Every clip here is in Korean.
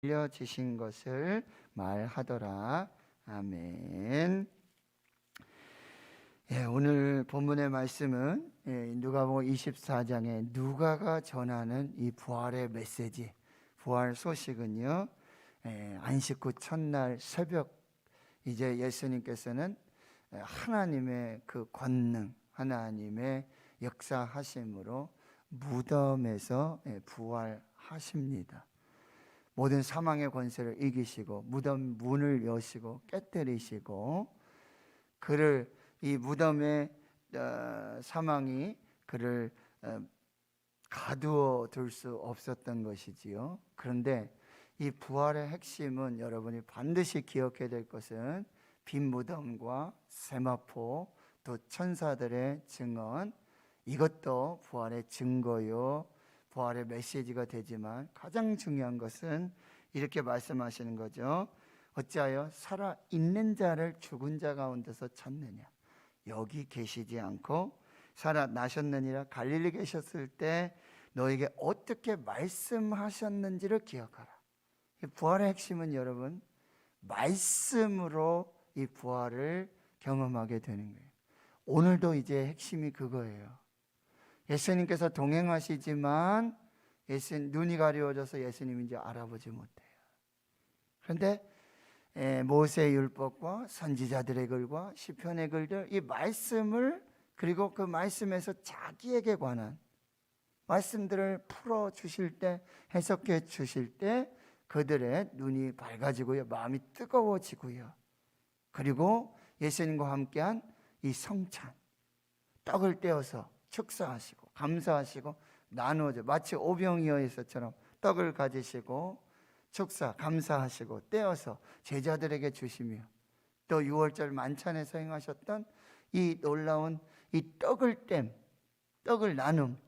알려주신 것을 말하더라. 아멘. 오늘 본문의 말씀은 누가복음 24장에 누가가 전하는 이 부활의 메시지, 부활 소식은요, 안식 후 첫날 새벽, 이제 예수님께서는 하나님의 그 권능, 하나님의 역사하심으로 무덤에서 부활하십니다. 모든 사망의 권세를 이기시고 무덤 문을 여시고 깨뜨리시고, 그를 이 무덤의 사망이 그를 가두어 둘 수 없었던 것이지요. 그런데 이 부활의 핵심은 여러분이 반드시 기억해야 될 것은 빈 무덤과 세마포, 또 천사들의 증언, 이것도 부활의 증거요, 부활의 메시지가 되지만 가장 중요한 것은 이렇게 말씀하시는 거죠. 어찌하여 살아있는 자를 죽은 자 가운데서 찾느냐. 여기 계시지 않고 살아나셨느니라. 갈릴리 계셨을 때 너에게 어떻게 말씀하셨는지를 기억하라. 부활의 핵심은 여러분, 말씀으로 이 부활을 경험하게 되는 거예요. 오늘도 이제 핵심이 그거예요. 예수님께서 동행하시지만 눈이 가려워져서 예수님인지 알아보지 못해요. 그런데 모세의 율법과 선지자들의 글과 시편의 글들, 이 말씀을, 그리고 그 말씀에서 자기에게 관한 말씀들을 풀어 주실 때, 해석해 주실 때 그들의 눈이 밝아지고요, 마음이 뜨거워지고요, 그리고 예수님과 함께한 이 성찬, 떡을 떼어서 축사하시고 감사하시고 나누어져, 마치 오병이어에서처럼 떡을 가지시고 축사 감사하시고 떼어서 제자들에게 주시며, 또 6월절 만찬에서 행하셨던 이 놀라운 이 떡을 땜, 떡을 나눔,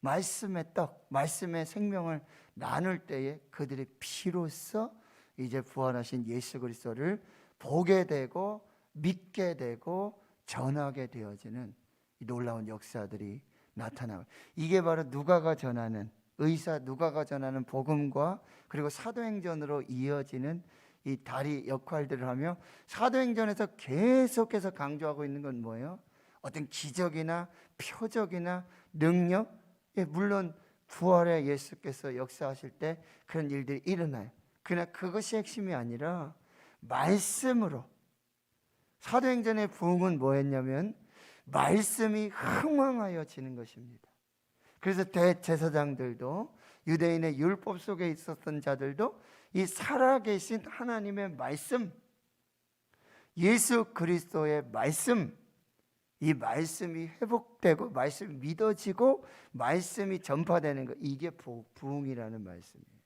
말씀의 떡, 말씀의 생명을 나눌 때에 그들의 피로써 이제 부활하신 예수 그리스도를 보게 되고 믿게 되고 전하게 되어지는 이 놀라운 역사들이 나타나고, 이게 바로 누가가 전하는, 의사 누가가 전하는 복음과 그리고 사도행전으로 이어지는 이 다리 역할들을 하며, 사도행전에서 계속해서 강조하고 있는 건 뭐예요? 어떤 기적이나 표적이나 능력, 물론 부활의 예수께서 역사하실 때 그런 일들이 일어나요. 그러나 그것이 핵심이 아니라 말씀으로, 사도행전의 부흥은 뭐였냐면 말씀이 흥왕하여지는 것입니다. 그래서 대제사장들도, 유대인의 율법 속에 있었던 자들도 이 살아계신 하나님의 말씀, 예수 그리스도의 말씀, 이 말씀이 회복되고 말씀이 믿어지고 말씀이 전파되는 것, 이게 부흥이라는 말씀이에요.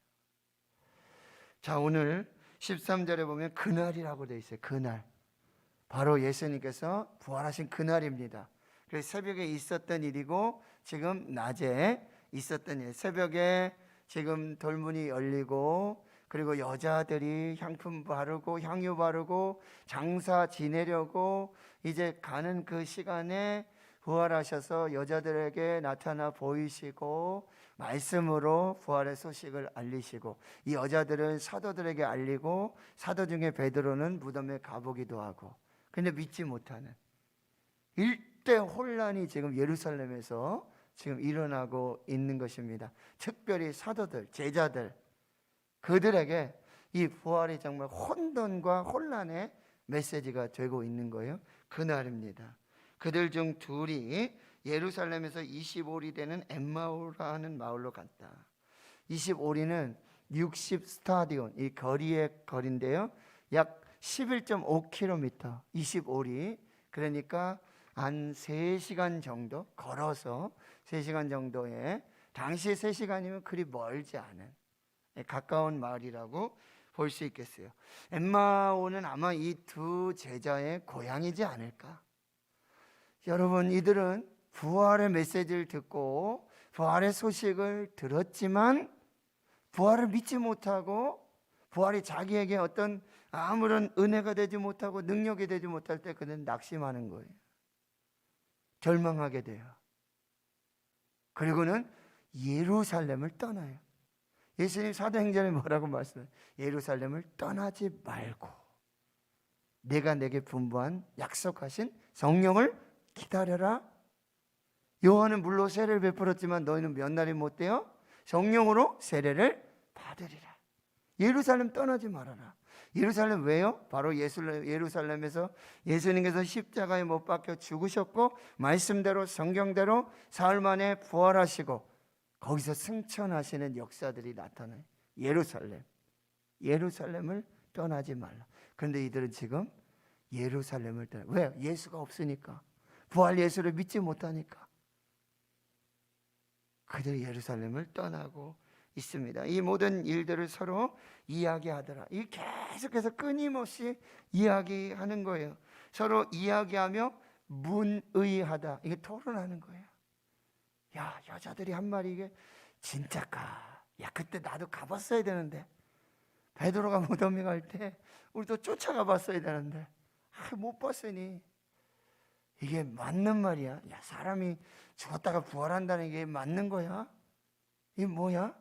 자, 오늘 13절에 보면 그날이라고 되어 있어요. 그날, 바로 예수님께서 부활하신 그날입니다. 그래서 새벽에 있었던 일이고 지금 낮에 있었던 일, 새벽에 지금 돌문이 열리고, 그리고 여자들이 향품 바르고 향유 바르고 장사 지내려고 이제 가는 그 시간에 부활하셔서 여자들에게 나타나 보이시고 말씀으로 부활의 소식을 알리시고, 이 여자들은 사도들에게 알리고, 사도 중에 베드로는 무덤에 가보기도 하고, 근데 믿지 못하는 일대 혼란이 지금 예루살렘에서 지금 일어나고 있는 것입니다. 특별히 사도들, 제자들, 그들에게 이 부활이 정말 혼돈과 혼란의 메시지가 되고 있는 거예요. 그날입니다. 그들 중 둘이 예루살렘에서 25리 되는 엠마오라는 마을로 갔다. 25리는 60스타디온, 이 거리의 거리인데요, 약 11.5km, 25리, 그러니까 한 3시간 정도 걸어서 3시간 정도에, 당시 3시간이면 그리 멀지 않은 가까운 마을이라고 볼 수 있겠어요. 엠마오는 아마 이 두 제자의 고향이지 않을까. 여러분, 이들은 부활의 메시지를 듣고 부활의 소식을 들었지만 부활을 믿지 못하고, 부활이 자기에게 어떤 아무런 은혜가 되지 못하고 능력이 되지 못할 때 그는 낙심하는 거예요. 절망하게 돼요. 그리고는 예루살렘을 떠나요. 예수님 사도행전에 뭐라고 말씀해요? 예루살렘을 떠나지 말고 내가 내게 분부한 약속하신 성령을 기다려라. 요한은 물로 세례를 베풀었지만 너희는 몇 날이 못 되어 성령으로 세례를 받으리라. 예루살렘 떠나지 말아라. 예루살렘 왜요? 바로 예루살렘에서 예수님께서 십자가에 못 박혀 죽으셨고 말씀대로 성경대로 사흘 만에 부활하시고 거기서 승천하시는 역사들이 나타나요. 예루살렘을 떠나지 말라. 그런데 이들은 지금 예루살렘을 떠나. 왜? 예수가 없으니까. 부활 예수를 믿지 못하니까. 그들이 예루살렘을 떠나고 있습니다. 이 모든 일들을 서로 이야기하더라. 이 계속해서 끊임없이 이야기하는 거예요. 서로 이야기하며 문의하다. 이게 토론하는 거예요. 야, 여자들이 한 말이 이게 진짜까? 야, 그때 나도 가봤어야 되는데. 베드로가 무덤에 갈 때 우리도 쫓아가 봤어야 되는데 못 봤으니 이게 맞는 말이야? 야, 사람이 죽었다가 부활한다는 게 맞는 거야? 이게 뭐야?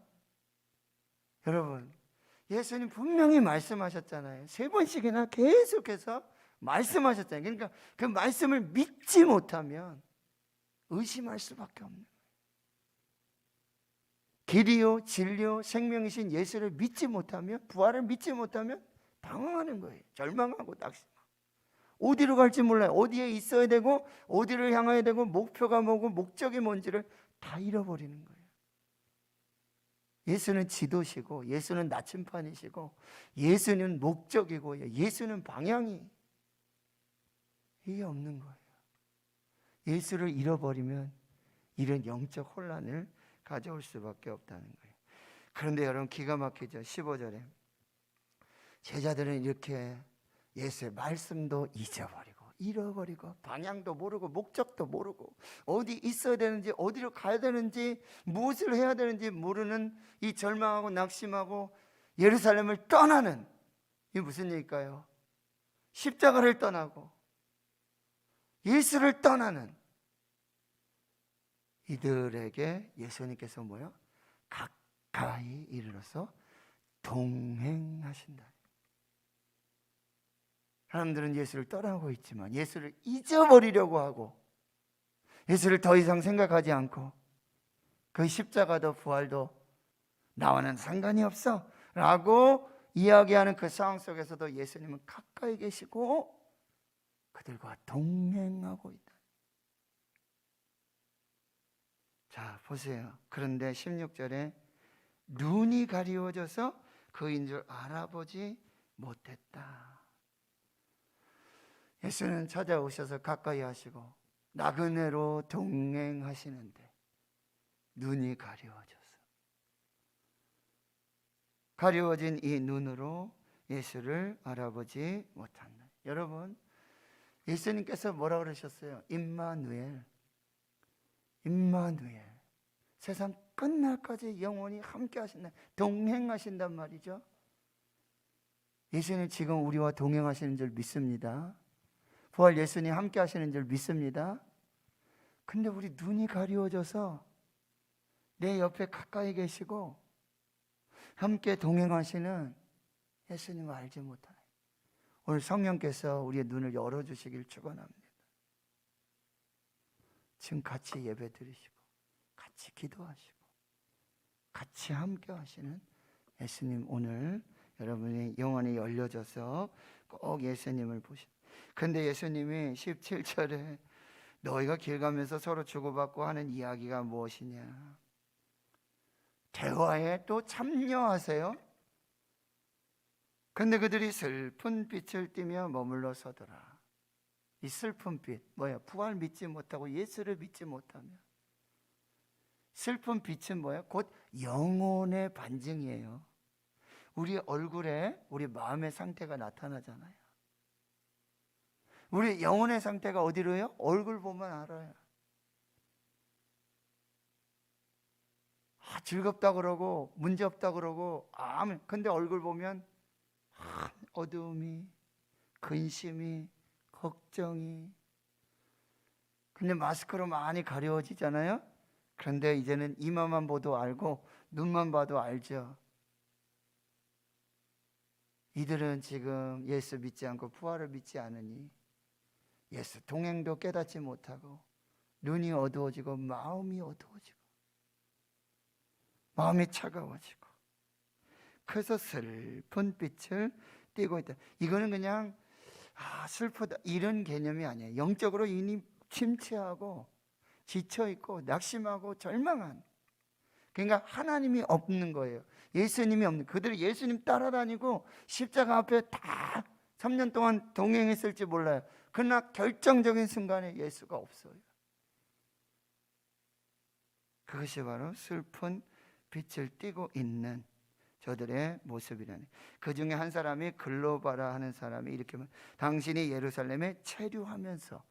여러분, 예수님 분명히 말씀하셨잖아요. 3번씩이나 계속해서 말씀하셨잖아요. 그러니까 그 말씀을 믿지 못하면 의심할 수밖에 없는 거예요. 길이요 진리요 생명이신 예수를 믿지 못하면, 부활을 믿지 못하면 당황하는 거예요. 절망하고 낙심하고 어디로 갈지 몰라요. 어디에 있어야 되고 어디를 향해야 되고 목표가 뭐고 목적이 뭔지를 다 잃어버리는 거예요. 예수는 지도시고 예수는 나침판이시고 예수는 목적이고 예수는 방향이, 이게 없는 거예요. 예수를 잃어버리면 이런 영적 혼란을 가져올 수밖에 없다는 거예요. 그런데 여러분 기가 막히죠. 15절에 제자들은 이렇게 예수의 말씀도 잃어버리고 방향도 모르고 목적도 모르고 어디 있어야 되는지 어디로 가야 되는지 무엇을 해야 되는지 모르는 이 절망하고 낙심하고 예루살렘을 떠나는, 이게 무슨 얘기일까요? 십자가를 떠나고 예수를 떠나는 이들에게 예수님께서 뭐요? 가까이 이르러서 동행하신다. 사람들은 예수를 떠나고 있지만 예수를 잊어버리려고 하고 예수를 더 이상 생각하지 않고 그 십자가도 부활도 나와는 상관이 없어 라고 이야기하는 그 상황 속에서도 예수님은 가까이 계시고 그들과 동행하고 있다. 자, 보세요. 그런데 16절에 눈이 가리워져서 그인 줄 알아보지 못했다. 예수는 찾아오셔서 가까이 하시고 나그네로 동행하시는데 눈이 가리워진 이 눈으로 예수를 알아보지 못한다. 여러분, 예수님께서 뭐라 그러셨어요? 임마누엘, 세상 끝날까지 영원히 함께 하신다, 동행하신단 말이죠. 예수님 지금 우리와 동행하시는 줄 믿습니다. 부활 예수님 함께 하시는 줄 믿습니다. 근데 우리 눈이 가리워져서 내 옆에 가까이 계시고 함께 동행하시는 예수님을 알지 못하네. 오늘 성령께서 우리의 눈을 열어주시길 축원합니다. 지금 같이 예배 드리시고 같이 기도하시고 같이 함께 하시는 예수님, 오늘 여러분의 영혼이 열려져서 꼭 예수님을 보시는. 그런데 예수님이 17절에 너희가 길 가면서 서로 주고받고 하는 이야기가 무엇이냐? 대화에 또 참여하세요. 그런데 그들이 슬픈 빛을 띠며 머물러 서더라. 이 슬픈 빛 뭐야? 부활 믿지 못하고 예수를 믿지 못하면 슬픈 빛은 뭐야? 곧 영혼의 반증이에요. 우리 얼굴에 우리 마음의 상태가 나타나잖아요. 우리 영혼의 상태가 어디로요? 얼굴 보면 알아요. 즐겁다 그러고 문제 없다 그러고 근데 얼굴 보면 어두움이, 근심이, 걱정이. 근데 마스크로 많이 가려워지잖아요. 그런데 이제는 이마만 봐도 알고 눈만 봐도 알죠. 이들은 지금 예수 믿지 않고 부활을 믿지 않으니 예수 동행도 깨닫지 못하고 눈이 어두워지고 마음이 어두워지고 마음이 차가워지고 그래서 슬픈 빛을 띠고 있다. 이거는 그냥 슬프다 이런 개념이 아니에요. 영적으로 이미 침체하고 지쳐있고 낙심하고 절망한, 그러니까 하나님이 없는 거예요. 예수님이 없는, 그들이 예수님 따라다니고 십자가 앞에 다 3년 동안 동행했을지 몰라요. 그러나 결정적인 순간에 예수가 없어요. 그것이 바로 슬픈 빛을 띠고 있는 저들의 모습이라니. 그 중에 한 사람이 글로바라 하는 사람이 이렇게 말, 당신이 예루살렘에 체류하면서,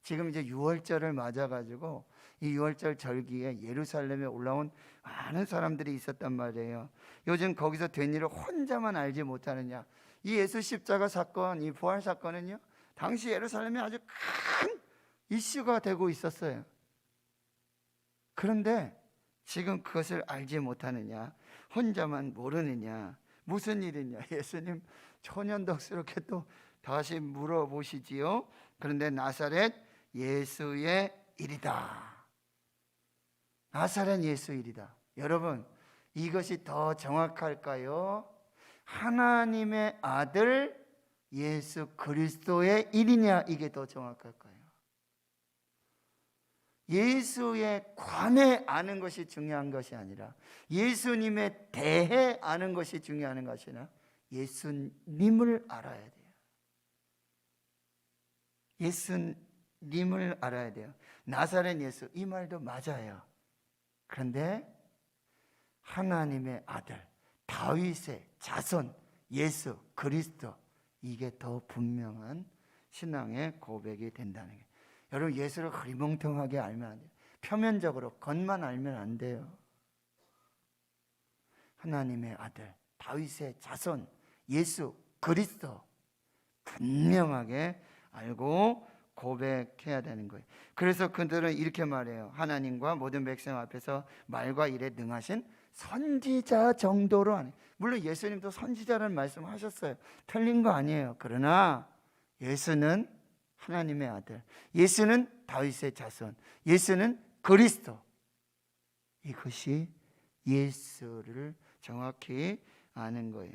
지금 이제 유월절을 맞아가지고 이 유월절 절기에 예루살렘에 올라온 많은 사람들이 있었단 말이에요. 요즘 거기서 된 일을 혼자만 알지 못하느냐. 이 예수 십자가 사건, 이 부활 사건은요, 당시 예루살렘에 아주 큰 이슈가 되고 있었어요. 그런데 지금 그것을 알지 못하느냐, 혼자만 모르느냐, 무슨 일이냐. 예수님 초년덕스럽게 또 다시 물어보시지요. 그런데 나사렛 예수의 일이다. 나사렛 예수 일이다. 여러분, 이것이 더 정확할까요? 하나님의 아들 예수 그리스도의 일이냐, 이게 더 정확할까요? 예수에 관해 아는 것이 중요한 것이 아니라 예수님에 대해 아는 것이 중요한 것이 아니라 예수님을 알아야 돼요. 예수님을 알아야 돼요. 나사렛 예수, 이 말도 맞아요. 그런데 하나님의 아들, 다윗의 자손, 예수 그리스도, 이게 더 분명한 신앙의 고백이 된다는 거예요. 여러분, 예수를 흐리멍텅하게 알면 안 돼요. 표면적으로 겉만 알면 안 돼요. 하나님의 아들, 다윗의 자손, 예수 그리스도 분명하게 알고 고백해야 되는 거예요. 그래서 그들은 이렇게 말해요. 하나님과 모든 백성 앞에서 말과 일에 능하신 선지자 정도로 하네. 물론 예수님도 선지자라는 말씀하셨어요. 틀린 거 아니에요. 그러나 예수는 하나님의 아들, 예수는 다윗의 자손, 예수는 그리스도, 이것이 예수를 정확히 아는 거예요.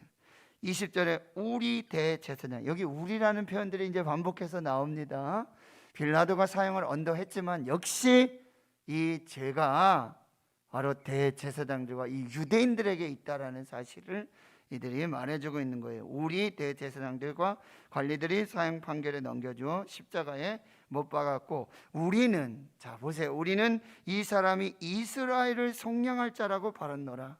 20절에 우리 대제사장, 여기 우리라는 표현들이 이제 반복해서 나옵니다. 빌라도가 사용을 언도했지만 역시 이 죄가 바로 대제사장들과 이 유대인들에게 있다라는 사실을 이들이 말해주고 있는 거예요. 우리 대제사장들과 관리들이 사형 판결에 넘겨주어 십자가에 못 박았고, 우리는, 자 보세요, 우리는 이 사람이 이스라엘을 속량할 자라고 바랐노라.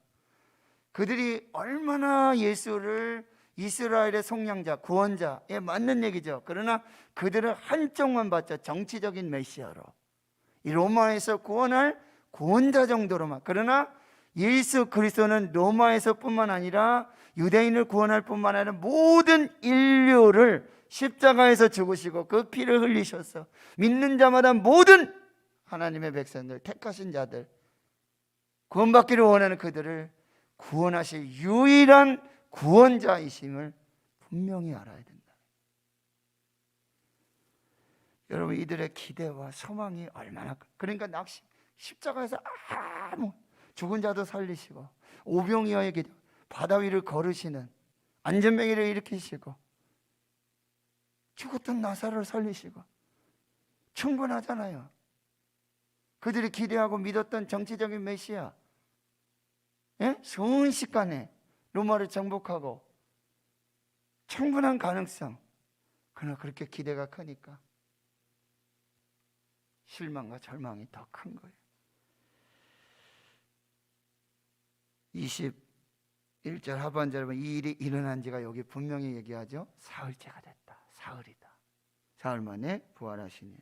그들이 얼마나 예수를 이스라엘의 속량자, 구원자에 맞는 얘기죠. 그러나 그들은 한쪽만 봤죠. 정치적인 메시아로, 이 로마에서 구원할 구원자 정도로만. 그러나 예수 그리스도는 로마에서 뿐만 아니라 유대인을 구원할 뿐만 아니라 모든 인류를 십자가에서 죽으시고 그 피를 흘리셔서 믿는 자마다 모든 하나님의 백성들, 택하신 자들, 구원받기를 원하는 그들을 구원하실 유일한 구원자이심을 분명히 알아야 된다. 여러분, 이들의 기대와 소망이 얼마나, 그러니까 십자가에서 죽은 자도 살리시고, 오병이어의 기도, 바다 위를 걸으시는, 안전뱅이를 일으키시고, 죽었던 나사로를 살리시고, 충분하잖아요. 그들이 기대하고 믿었던 정치적인 메시아, 순식간에 로마를 정복하고 충분한 가능성. 그러나 그렇게 기대가 크니까 실망과 절망이 더 큰 거예요. 21절 하반절에 보면 이 일이 일어난 지가 여기 분명히 얘기하죠. 사흘째가 됐다. 사흘이다. 사흘 만에 부활하시니.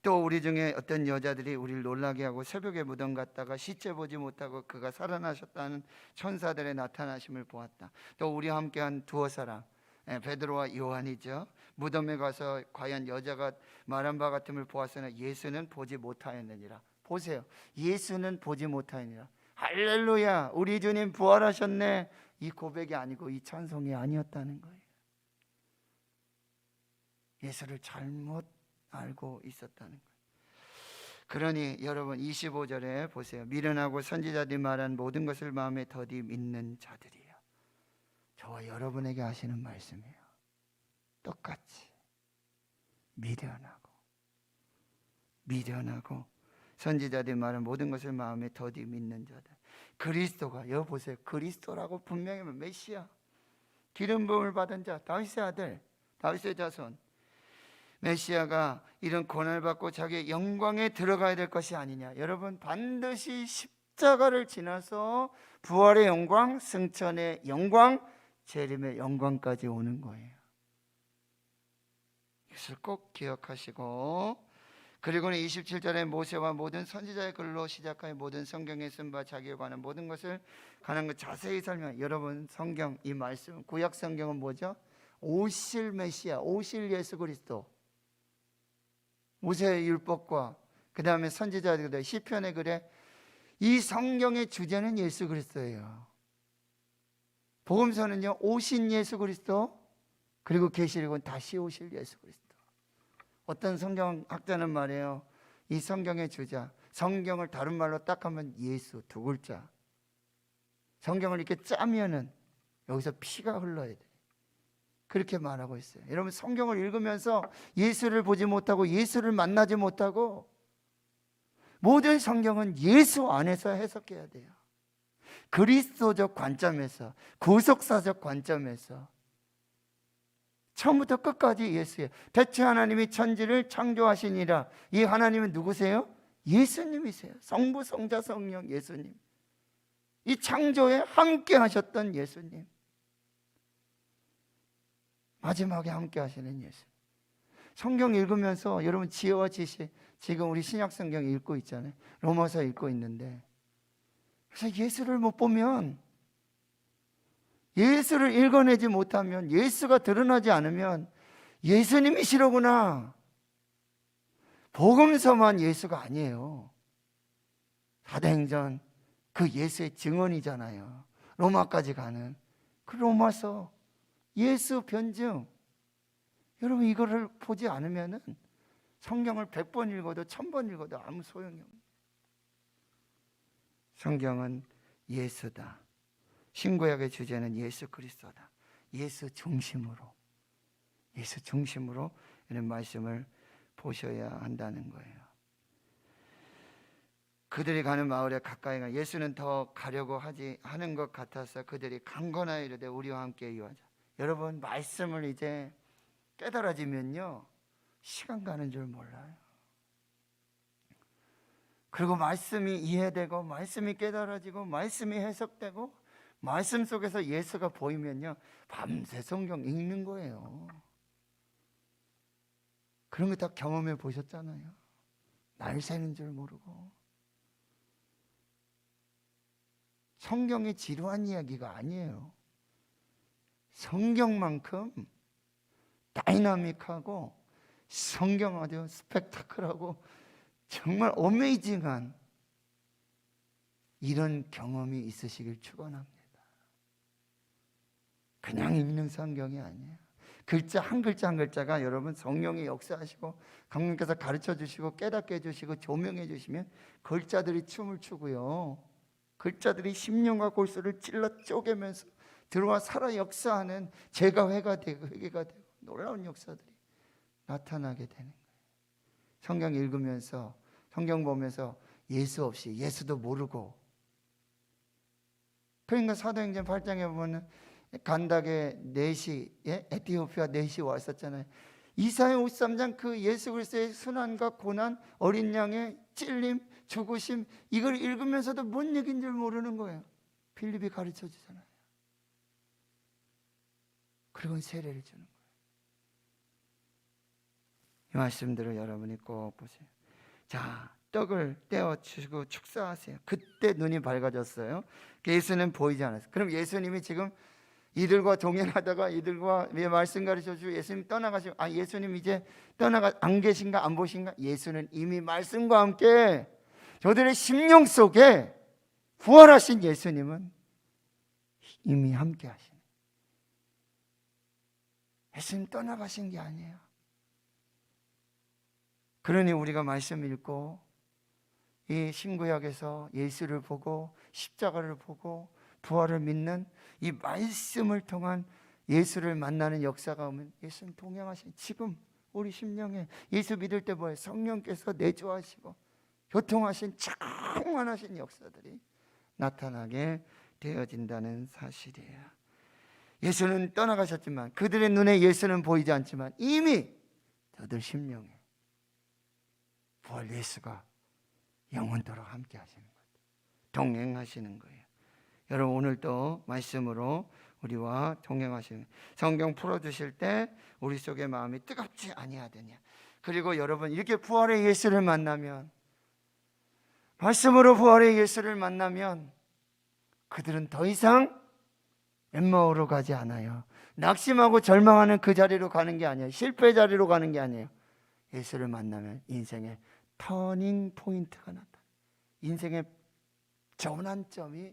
또 우리 중에 어떤 여자들이 우리를 놀라게 하고 새벽에 무덤 갔다가 시체 보지 못하고 그가 살아나셨다는 천사들의 나타나심을 보았다. 또 우리와 함께한 두어 사람, 베드로와 요한이죠. 무덤에 가서 과연 여자가 말한 바 같음을 보았으나 예수는 보지 못하였느니라. 보세요. 예수는 보지 못하였느니라. 할렐루야, 우리 주님 부활하셨네. 이 고백이 아니고 이 찬송이 아니었다는 거예요. 예수를 잘못 알고 있었다는 거예요. 그러니 여러분 25절에 보세요. 미련하고 선지자들이 말한 모든 것을 마음에 더디 믿는 자들이에요. 저와 여러분에게 하시는 말씀이에요. 똑같이 미련하고 선지자들이 말한 모든 것을 마음에 더디 믿는 자들. 그리스도가, 여기 보세요. 그리스도라고 분명히 메시아, 기름 부음을 받은 자, 다윗의 아들, 다윗의 자손. 메시아가 이런 고난을 받고 자기의 영광에 들어가야 될 것이 아니냐. 여러분, 반드시 십자가를 지나서 부활의 영광, 승천의 영광, 재림의 영광까지 오는 거예요. 이것을 꼭 기억하시고, 그리고는 27절에 모세와 모든 선지자의 글로 시작하여 모든 성경에 쓴 바 자기에 관한 모든 것을 관한 것 자세히 설명. 여러분, 성경 이 말씀, 구약 성경은 뭐죠? 오실 메시아, 오실 예수 그리스도. 모세의 율법과 그 다음에 선지자의 글에, 시편의 글에 이 성경의 주제는 예수 그리스도예요. 복음서는요, 오신 예수 그리스도, 그리고 계시록은 다시 오실 예수 그리스도. 어떤 성경학자는 말해요. 이 성경의 주자, 성경을 다른 말로 딱 하면 예수, 두 글자. 성경을 이렇게 짜면은 여기서 피가 흘러야 돼. 그렇게 말하고 있어요. 여러분, 성경을 읽으면서 예수를 보지 못하고 예수를 만나지 못하고, 모든 성경은 예수 안에서 해석해야 돼요. 그리스도적 관점에서, 구속사적 관점에서 처음부터 끝까지 예수예요. 대체 하나님이 천지를 창조하시니라. 이 하나님은 누구세요? 예수님이세요. 성부, 성자, 성령 예수님. 이 창조에 함께 하셨던 예수님. 마지막에 함께 하시는 예수. 성경 읽으면서 여러분, 지혜와 지식, 지금 우리 신약 성경 읽고 있잖아요. 로마서 읽고 있는데, 그래서 예수를 못 보면, 예수를 읽어내지 못하면, 예수가 드러나지 않으면 예수님이시로구나. 복음서만 예수가 아니에요. 사도행전 그 예수의 증언이잖아요. 로마까지 가는 그 로마서 예수 변증. 여러분, 이거를 보지 않으면은 성경을 100번 읽어도 1000번 읽어도 아무 소용이 없어요. 성경은 예수다. 신구약의 주제는 예수 그리스도다. 예수 중심으로 이런 말씀을 보셔야 한다는 거예요. 그들이 가는 마을에 가까이 가 예수는 더 가려고 하는 것 같아서 그들이 강건하여 이르되 우리와 함께 이와자. 여러분, 말씀을 이제 깨달아지면요, 시간 가는 줄 몰라요. 그리고 말씀이 이해되고, 말씀이 깨달아지고, 말씀이 해석되고, 말씀 속에서 예수가 보이면요, 밤새 성경 읽는 거예요. 그런 거 다 경험해 보셨잖아요. 날 새는 줄 모르고. 성경이 지루한 이야기가 아니에요. 성경만큼 다이나믹하고, 성경 아주 스펙타클하고 정말 어메이징한 이런 경험이 있으시길 축원합니다. 그냥 읽는 성경이 아니에요. 글자 한 글자 한 글자가 여러분 성령이 역사하시고 감독님께서 가르쳐 주시고 깨닫게 해주시고 조명해 주시면 글자들이 춤을 추고요, 글자들이 심령과 골수를 찔러 쪼개면서 들어와 살아 역사하는 죄가 회개가 되고 놀라운 역사들이 나타나게 되는 거예요. 성경 읽으면서, 성경 보면서 예수 없이, 예수도 모르고. 그러니까 사도행전 8장에 보면 간닥의 넷이, 에티오피아 넷이 왔었잖아요. 이사야 53장 그 예수 그리스도의 순환과 고난, 어린 양의 찔림, 죽으심, 이걸 읽으면서도 뭔 얘기인 줄 모르는 거예요. 빌립이 가르쳐 주잖아요. 그리고 세례를 주는 거예요. 이 말씀들을 여러분이 꼭 보세요. 자, 떡을 떼어 주시고 축사하세요. 그때 눈이 밝아졌어요. 예수는 보이지 않았어요. 그럼 예수님이 지금 이들과 동행하다가 이들과 말씀 가르쳐 주고 예수님 떠나가시고, 예수님 이제 안 계신가, 안 보신가? 예수는 이미 말씀과 함께 저들의 심령 속에 부활하신 예수님은 이미 함께 하시네. 예수님 떠나가신 게 아니에요. 그러니 우리가 말씀 읽고 이 신구약에서 예수를 보고 십자가를 보고 부활을 믿는 이 말씀을 통한 예수를 만나는 역사가 오면 예수님 동행하신 지금 우리 심령에 예수 믿을 때 뭐예요? 성령께서 내주하시고 교통하신 충만하신 역사들이 나타나게 되어진다는 사실이에요. 예수는 떠나가셨지만 그들의 눈에 예수는 보이지 않지만 이미 저들 심령에 부활 예수가 영원토록 함께 하시는 거예요. 동행하시는 거예요. 여러분 오늘도 말씀으로 우리와 동행하시는, 성경 풀어주실 때 우리 속의 마음이 뜨겁지 아니하더냐. 그리고 여러분 이렇게 부활의 예수를 만나면, 말씀으로 부활의 예수를 만나면 그들은 더 이상 엠마오로 가지 않아요. 낙심하고 절망하는 그 자리로 가는 게 아니에요. 실패 자리로 가는 게 아니에요. 예수를 만나면 인생의 터닝 포인트가 나타나요. 인생의 전환점이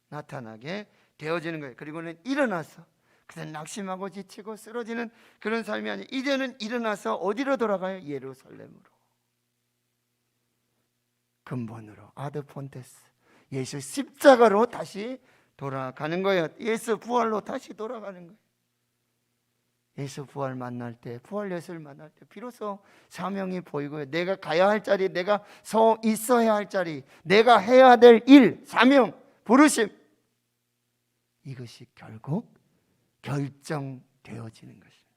나타나게 되어지는 거예요. 그리고는 일어나서, 그냥 낙심하고 지치고 쓰러지는 그런 삶이 아니에요. 이제는 일어나서 어디로 돌아가요? 예루살렘으로, 근본으로, 아드 폰테스, 예수 십자가로 다시 돌아가는 거예요. 예수 부활로 다시 돌아가는 거예요. 예수 부활 만날 때, 부활 예수를 만날 때 비로소 사명이 보이고요. 내가 가야 할 자리, 내가 서 있어야 할 자리, 내가 해야 될 일, 사명, 부르심, 이것이 결국 결정되어지는 것입니다.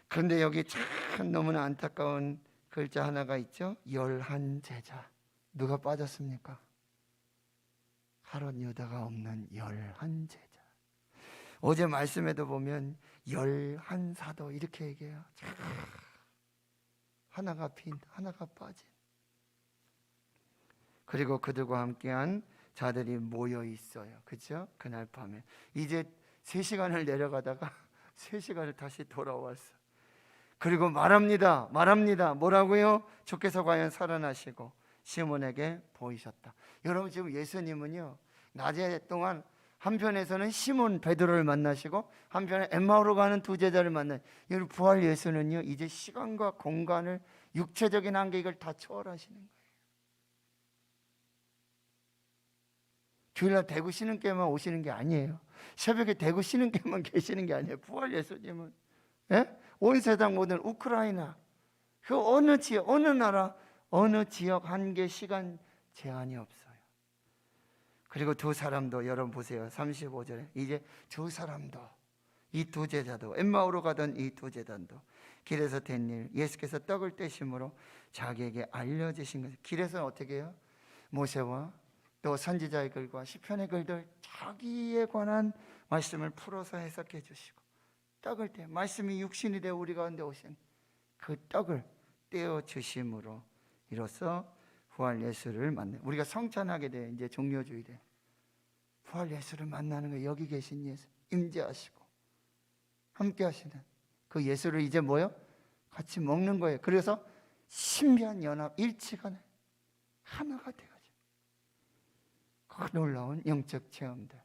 그런데 여기 참 너무나 안타까운 글자 하나가 있죠. 11제자. 누가 빠졌습니까? 가룟 유다가 없는 11제자. 어제 말씀에도 보면 11사도 이렇게 얘기해요. 하나가 빈, 하나가 빠진. 그리고 그들과 함께한 자들이 모여 있어요. 그렇죠? 그날 밤에 이제 3시간을 내려가다가 3시간을 다시 돌아왔어. 그리고 말합니다. 뭐라고요? 주께서 과연 살아나시고 시몬에게 보이셨다. 여러분 지금 예수님은요, 낮에 동안 한편에서는 시몬 베드로를 만나시고 한편에 엠마오로 가는 2 제자를 만나요. 여러분 부활 예수는요, 이제 시간과 공간을, 육체적인 한계, 이걸 다 초월하시는 거예요. 주일날 대구 신흥교회만 오시는 게 아니에요. 새벽에 대구 신흥교회만 계시는 게 아니에요. 부활 예수님은 온 세상 모든 우크라이나, 그 어느 지역, 어느 나라, 어느 지역 한계, 시간 제한이 없어요. 그리고 2 사람도 여러분 보세요. 35절에 이제 2 사람도, 이 2 제자도, 엠마오로 가던 이 2 제자도 길에서 된 일, 예수께서 떡을 떼심으로 자기에게 알려주신 것을. 길에서 어떻게 해요? 모세와 또 선지자의 글과 시편의 글들, 자기에 관한 말씀을 풀어서 해석해 주시고, 떡을 떼, 말씀이 육신이 되어 우리 가운데 오신 그 떡을 떼어 주심으로 이로써 부활 예수를 만나. 우리가 성찬하게 돼 이제 종료주일에 부활 예수를 만나는 거예요. 여기 계신 예수 임재하시고 함께 하시는 그 예수를 이제 뭐요? 같이 먹는 거예요. 그래서 신비한 연합, 일치가 하나가 되어져. 그 놀라운 영적 체험들,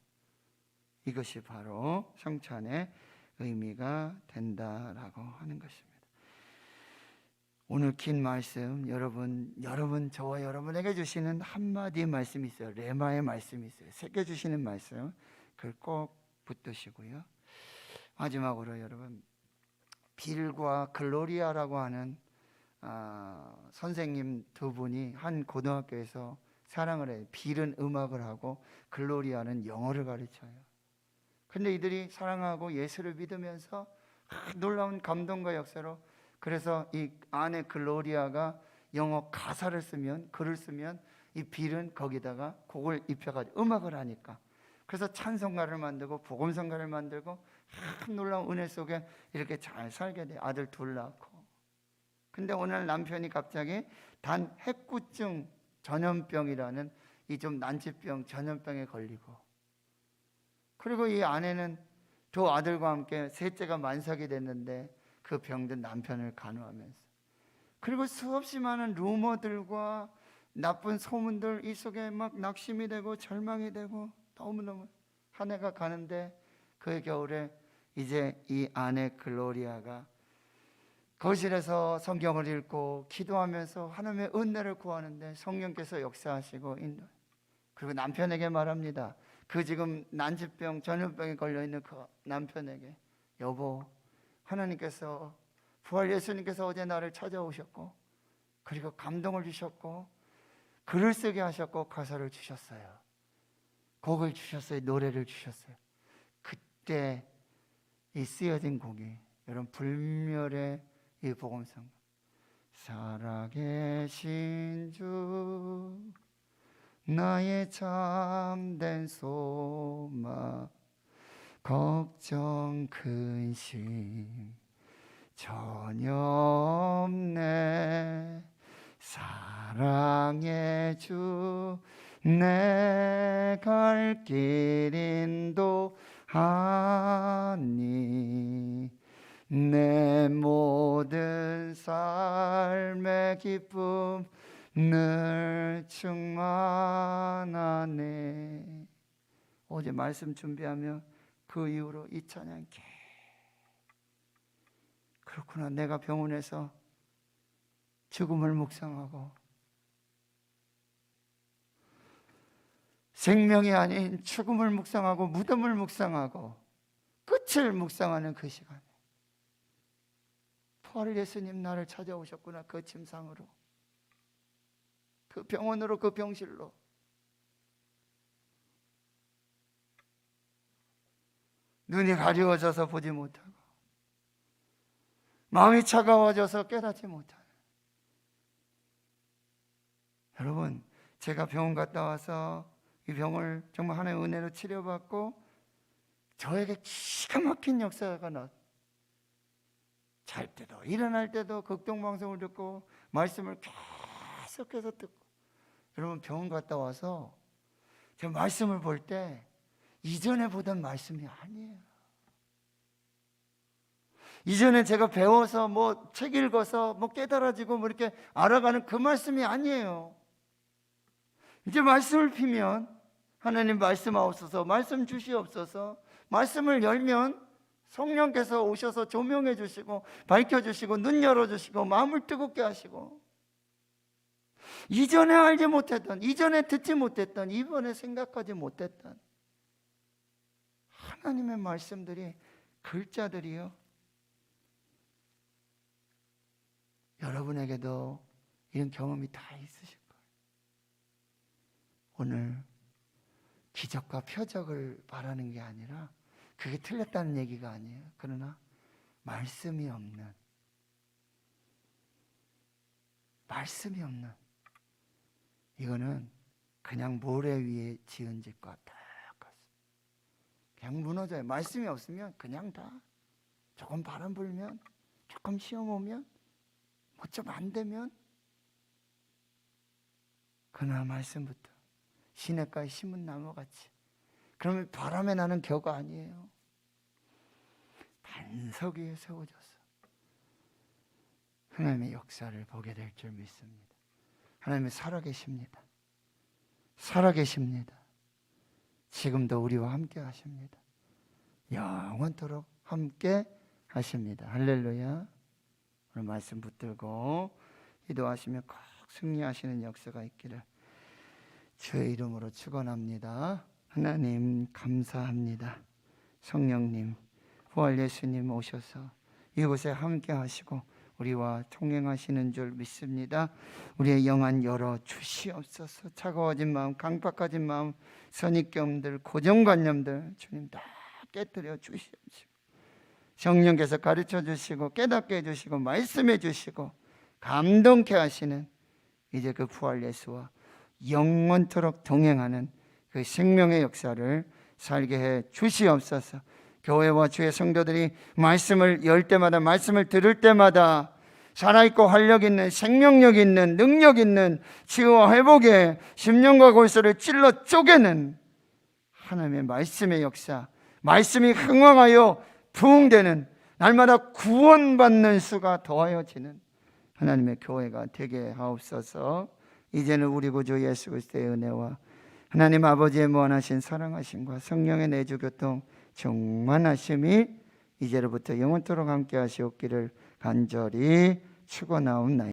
이것이 바로 성찬의 의미가 된다라고 하는 것입니다. 오늘 긴 말씀, 여러분 저와 여러분에게 주시는 한마디 말씀이 있어요. 레마의 말씀이 있어요. 새겨주시는 말씀, 그걸 꼭 붙드시고요. 마지막으로 여러분, 빌과 글로리아라고 하는 선생님 2분이 한 고등학교에서 사랑을 해요. 빌은 음악을 하고 글로리아는 영어를 가르쳐요. 근데 이들이 사랑하고 예수를 믿으면서 놀라운 감동과 역사로, 그래서 이 아내 글로리아가 영어 가사를 쓰면, 글을 쓰면 이 빌은 거기다가 곡을 입혀가지고 음악을 하니까, 그래서 찬송가를 만들고 복음성가를 만들고 놀라운 은혜 속에 이렇게 잘 살게 돼요. 아들 2 낳고. 근데 오늘 남편이 갑자기 단 핵구증 전염병이라는 이 좀 난치병 전염병에 걸리고, 그리고 이 아내는 2 아들과 함께 셋째가 만삭이 됐는데 그 병든 남편을 간호하면서, 그리고 수없이 많은 루머들과 나쁜 소문들, 이 속에 막 낙심이 되고 절망이 되고 너무너무 한 해가 가는데, 그 겨울에 이제 이 아내 글로리아가 거실에서 성경을 읽고 기도하면서 하나님의 은혜를 구하는데 성령께서 역사하시고 인도. 그리고 남편에게 말합니다. 그 지금 난치병, 전염병에 걸려있는 그 남편에게, 여보, 하나님께서, 부활 예수님께서 어제 나를 찾아오셨고, 그리고 감동을 주셨고, 글을 쓰게 하셨고, 가사를 주셨어요. 곡을 주셨어요. 노래를 주셨어요. 그때 이 쓰여진 곡이 여러분 불멸의 이 복음성, 살아계신 주 나의 참된 소망, 걱정 근심 전혀 없네. 사랑의 주 내 갈 길 인도하니 내 모든 삶의 기쁨 늘 충만하네. 어제 말씀 준비하며 그 이후로 이 찬양 그렇구나. 내가 병원에서 죽음을 묵상하고 생명이 아닌 죽음을 묵상하고 무덤을 묵상하고 끝을 묵상하는 그 시간에 부활 예수님 나를 찾아오셨구나. 그 침상으로, 그 병원으로, 그 병실로. 눈이 가려워져서 보지 못하고 마음이 차가워져서 깨닫지 못하는. 여러분, 제가 병원 갔다 와서 이 병을 정말 하나님의 은혜로 치료받고 저에게 기가 막힌 역사가 잘 때도 일어날 때도 극동방송을 듣고 말씀을 계속해서 듣고. 여러분, 병원 갔다 와서 제가 말씀을 볼 때 이전에 보던 말씀이 아니에요. 이전에 제가 배워서 뭐 책 읽어서 뭐 깨달아지고 뭐 이렇게 알아가는 그 말씀이 아니에요. 이제 말씀을 피면 하나님 말씀하옵소서, 말씀 주시옵소서. 말씀을 열면 성령께서 오셔서 조명해 주시고 밝혀주시고 눈 열어주시고 마음을 뜨겁게 하시고, 이전에 알지 못했던, 이전에 듣지 못했던, 이번에 생각하지 못했던 하나님의 말씀들이, 글자들이요, 여러분에게도 이런 경험이 다 있으실 거예요. 오늘 기적과 표적을 바라는 게 아니라, 그게 틀렸다는 얘기가 아니에요. 그러나 말씀이 없는, 이거는 그냥 모래 위에 지은 집과 똑같습니다. 그냥 무너져요. 말씀이 없으면 그냥 다 조금 바람 불면, 조금 시험 오면, 뭐 좀 안 되면, 그러나 말씀부터 시냇가에 심은 나무같이, 그러면 바람에 나는 겨가 아니에요. 반석 위에 세워져서 하나님의 역사를 보게 될 줄 믿습니다. 하나님이 살아계십니다. 살아계십니다. 지금도 우리와 함께 하십니다. 영원토록 함께 하십니다. 할렐루야. 오늘 말씀 붙들고 기도하시며 꼭 승리하시는 역사가 있기를 주의 이름으로 축원합니다. 하나님 감사합니다. 성령님, 부활 예수님 오셔서 이곳에 함께 하시고 우리와 통행하시는 줄 믿습니다. 우리의 영안 열어 주시옵소서. 차가워진 마음, 강박해진 마음, 선입견들, 고정관념들 주님 다 깨뜨려 주시옵시고, 성령께서 가르쳐 주시고 깨닫게 해주시고 말씀해 주시고 감동케 하시는 이제 그 부활 예수와 영원토록 동행하는 그 생명의 역사를 살게 해 주시옵소서. 교회와 주의 성도들이 말씀을 열 때마다, 말씀을 들을 때마다 살아있고 활력 있는, 생명력 있는, 능력 있는 치유와 회복의 심령과 골수를 찔러 쪼개는 하나님의 말씀의 역사, 말씀이 흥왕하여 부흥되는, 날마다 구원받는 수가 더하여지는 하나님의 교회가 되게 하옵소서. 이제는 우리 구주 예수 그리스도의 은혜와 하나님 아버지의 무한하신 사랑하심과 성령의 내주 교통 충만하심이 이제로부터 영원토록 함께 하시옵기를 간절히 축원하옵나이다.